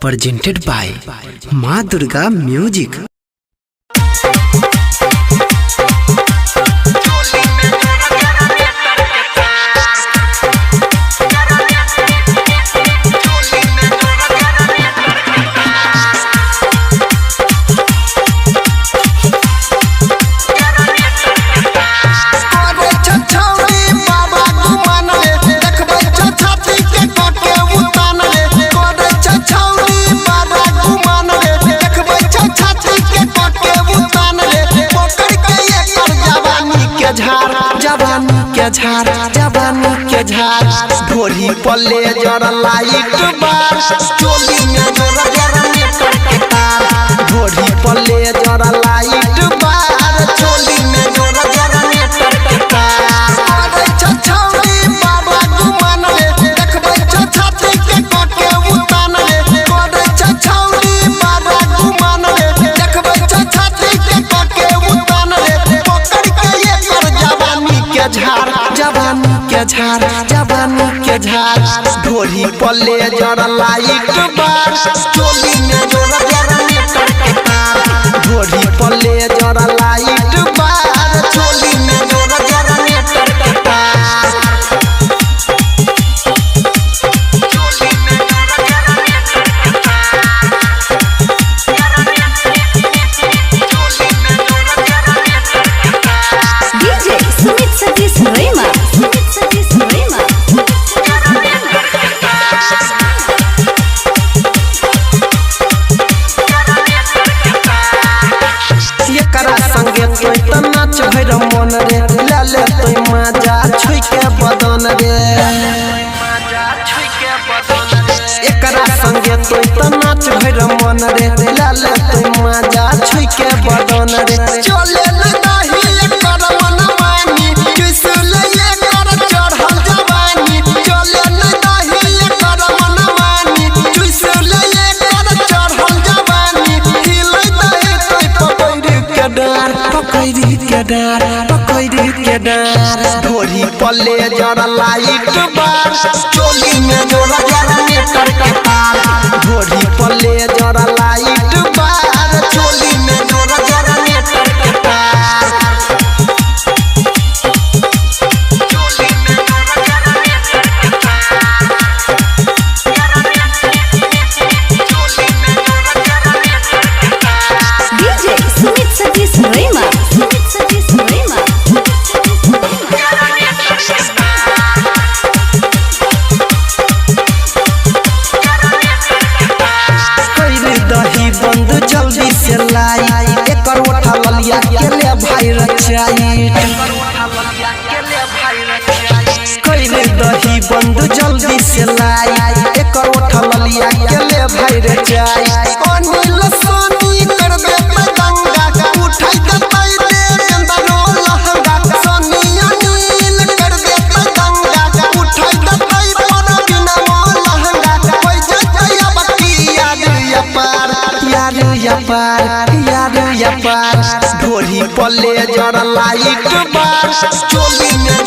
presented by माँ Durga music. जवानी के झार ढोली पल्ले जरा लाइट बार चोली में जोरा जरा मीटर के तार ढोली पल्ले जरा लाइट बार चोली में जोरा जरा मीटर के तार अरे छछौरी बाबा गुमान रे देखबै छछाती के कोटे उतान रे अरे छछौरी बाबा गुमान रे देखबै छछाती के कोटे उतान रे पकड़ के एकर जवानी के झार जवानी के झार ढोली पल्ले जरा लाइट बार चोली में जोरा जरा मीटर के तार ढोली पल्ले जरा लाइट बार चोली में जोरा जरा मीटर के तार चोली में जोरा जरा मीटर के तार चोली में जोरा जरा मीटर के तार डीजे सुमित सतीश रेमा नाच भैर मन रे लाले तोय मजा छुई के बदन रे एकरा संगे तोय त नाच भैर मन रे लाले तोय मजा छुई के बदन रे चले नहीं एकर मन मानी किसले एकर चढ़ल जवानी चले नहीं एकर मन मानी किसले एकर चढ़ल जवानी हिलै दे तोय पकड़ी के डार ढोली पल्ले जरा लाइट बार चोली में जोरा जरा मीटर के तार ढोली पल्ले जरा लाइट बार चोली में जोरा जरा मीटर के तार चोली में जोरा जरा मीटर के तार चोली में जोरा जरा मीटर के तार डीजे सुमित सतीश रेमा बंद जल्दी से लाई एकर उठा ललिया के ले भाई रचाई कइले दही बंद जल्दी से लाई एकर उठा ललिया के ले भाई रचाई अनिल सोनी कर दे दंगा उठाई दे दे चंदनो लहंगा सोनी अनिल कर दे दंगा उठाई दे पर बिना लहंगा कोई जया बकी यार ढोली पल्ले जरा लाइट बार चोली में